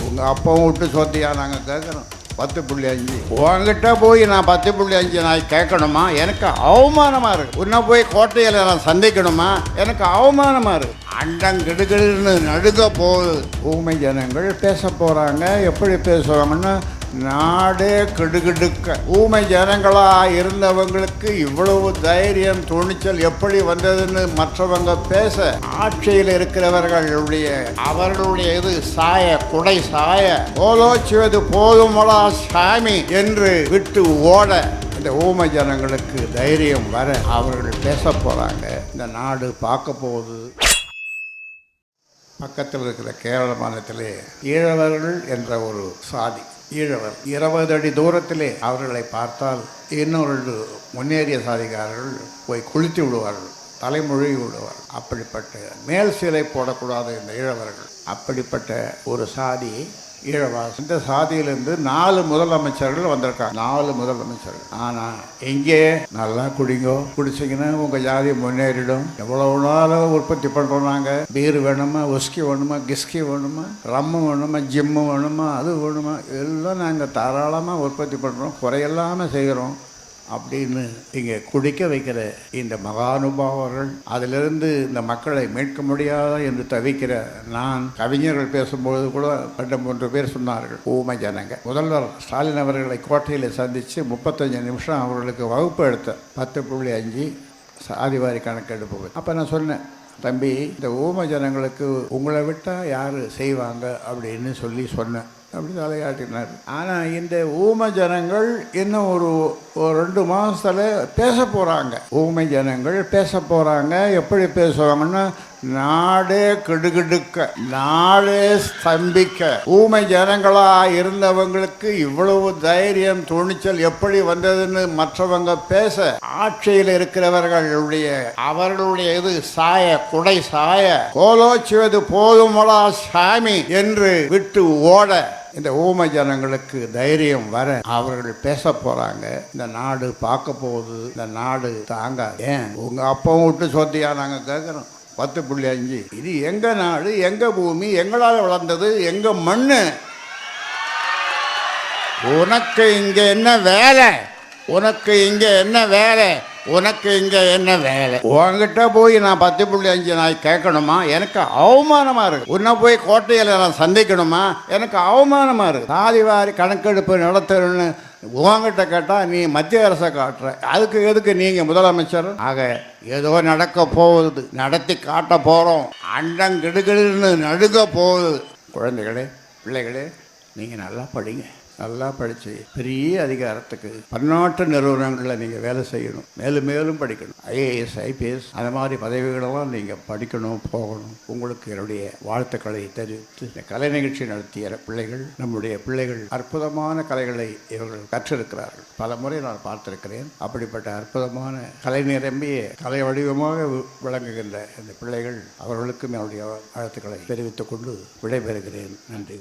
உங்கள் அப்பாவும் விட்டு சொத்தியா நாங்கள் கேட்குறோம் 10.5 உங்ககிட்ட போய் நான் 10.5 நான் கேட்கணுமா? எனக்கு அவமானமாக இருக்கு. உன்னை போய் கோட்டையில் நான் சந்திக்கணுமா? எனக்கு அவமானமாக இருக்கு. அண்டங்கிடுகிடுன்னு நடுங்க போகுது. ஊமை ஜனங்கள் பேச போகிறாங்க. எப்படி பேசுவாங்கன்னா நாடே கிடுகிடுக்க. ஊமை ஜனங்களாக இருந்தவங்களுக்கு இவ்வளவு தைரியம் துணிச்சல் எப்படி வந்ததுன்னு மற்றவங்க பேச, ஆட்சியில் இருக்கிறவர்களுடைய அவர்களுடைய இது சாய குடை சாய போலோச்சுவது போதுமலா சாமி என்று விட்டு ஓட இந்த ஊமை ஜனங்களுக்கு தைரியம் வர அவர்கள் பேச போகிறாங்க. இந்த நாடு பார்க்க போகுது. பக்கத்தில் இருக்கிற கேரள மாநிலத்திலே ஈழவர்கள் என்ற ஒரு சாதி, ஈழவர் 20 அடி தூரத்திலே அவர்களை பார்த்தால் இன்னொரு முன்னேறிய சாதிக்காரர்கள் போய் குளித்து விடுவார்கள், தலைமொழி விடுவார். அப்படிப்பட்ட மேல் சீலை போடக்கூடாத இந்த ஈழவர்கள், அப்படிப்பட்ட ஒரு சாதி ஈழவாசி. இந்த சாதியிலேருந்து 4 முதலமைச்சர்கள் வந்திருக்காங்க. 4 முதலமைச்சர்கள். ஆனால் இங்கே நல்லா குடிங்கோ, குடிச்சிங்கன்னா உங்கள் ஜாதி முன்னேறிடும். எவ்வளவு நாளும் உற்பத்தி பண்ணுறோம் நாங்கள். பீர் வேணுமா, உஸ்கி வேணுமா, கிஸ்கி வேணுமா, ரம்மு வேணுமா, ஜிம்மு வேணுமா, அது வேணுமா, எல்லாம் நாங்கள் தாராளமாக உற்பத்தி பண்ணுறோம், குறையெல்லாமல் செய்கிறோம் அப்படின்னு இங்கே குடிக்க வைக்கிற இந்த மகானுபாவர்கள், அதிலிருந்து இந்த மக்களை மீட்க முடியாத என்று தவிக்கிற நான், கவிஞர்கள் பேசும்போது கூட 2-3 பேர் சொன்னார்கள் ஊமை ஜனங்க. முதல்வர் ஸ்டாலின் அவர்களை கோட்டையில் சந்தித்து 35 நிமிஷம் அவர்களுக்கு வகுப்பு எடுத்த 10.5 சாதிவாரி கணக்கெடுப்பு. அப்போ நான் சொன்னேன், தம்பி, இந்த ஊமை ஜனங்களுக்கு உங்களை விட்டால் யார் செய்வாங்க அப்படின்னு சொல்லி சொன்னேன். அப்படி தலையாட்டினார். ஆனால் இந்த ஊமை ஜனங்கள் இன்னும் ஒரு 2 மாதத்தில் பேச போகிறாங்க. ஊமை ஜனங்கள் பேச போகிறாங்க. எப்படி பேசுவாங்கன்னா நாடே கிடுகிடுக்க, நாடே ஸ்தம்பிக்க. ஊமை ஜனங்களாக இருந்தவங்களுக்கு இவ்வளவு தைரியம் துணிச்சல் எப்படி வந்ததுன்னு மற்றவங்க பேச, ஆட்சியில் இருக்கிறவர்களுடைய அவர்களுடைய இது சாய குடை சாய போலோச்சுவது போதுமலா சாமி என்று விட்டு ஓட இந்த ஊமை ஜனங்களுக்கு தைரியம் வர அவர்கள் பேச போகிறாங்க. இந்த நாடு பார்க்க போகுது. இந்த நாடு தாங்காது. ஏன் உங்கள் அப்பாவும் விட்டு சொத்தியா நாங்கள் கேட்குறோம் 10.5. இது எங்கள் நாடு, எங்கள் பூமி, எங்களால் வளர்ந்தது, எங்கள் மண். உனக்கு இங்கே என்ன வேலை? உனக்கு இங்கே என்ன வேலை? உனக்கு இங்கே என்ன வேலை? உங்ககிட்ட போய் நான் 10.5 நான் கேட்கணுமா? எனக்கு அவமானமாக இருக்கு. உன்னை போய் கோட்டையில் நான் சந்திக்கணுமா? எனக்கு அவமானமாக இருக்கு. சாதிவாரி கணக்கெடுப்பு நடத்தணும்னு உங்ககிட்ட கேட்டால் நீ மத்திய அரசை காட்டுற. அதுக்கு எதுக்கு நீங்கள் முதலமைச்சர்? ஆக ஏதோ நடக்க போகுது, நடத்தி காட்ட போகிறோம். அண்டங்கிடுகிடுன்னு நடுங்க போகுது. குழந்தைகளே, பிள்ளைகளே, நீங்கள் நல்லா படிங்க. நல்லா படித்து பெரிய அதிகாரத்துக்கு பன்னாட்டு நிறுவனங்களில் நீங்கள் வேலை செய்யணும். மேலும் மேலும் படிக்கணும். IAS, IPS அந்த மாதிரி பதவிகளெல்லாம் நீங்கள் படிக்கணும், போகணும். உங்களுக்கு என்னுடைய வாழ்த்துக்களை தெரிவித்து, இந்த கலை நிகழ்ச்சி நடத்திய பிள்ளைகள், நம்முடைய பிள்ளைகள் அற்புதமான கலைகளை இவர்கள் கற்றிருக்கிறார்கள். பல முறை நான் பார்த்திருக்கிறேன். அப்படிப்பட்ட அற்புதமான கலை நிரம்பிய கலை வடிவமாக விளங்குகின்ற இந்த பிள்ளைகள், அவர்களுக்கும் என்னுடைய வாழ்த்துக்களை தெரிவித்துக் கொண்டு விடைபெறுகிறேன். நன்றி.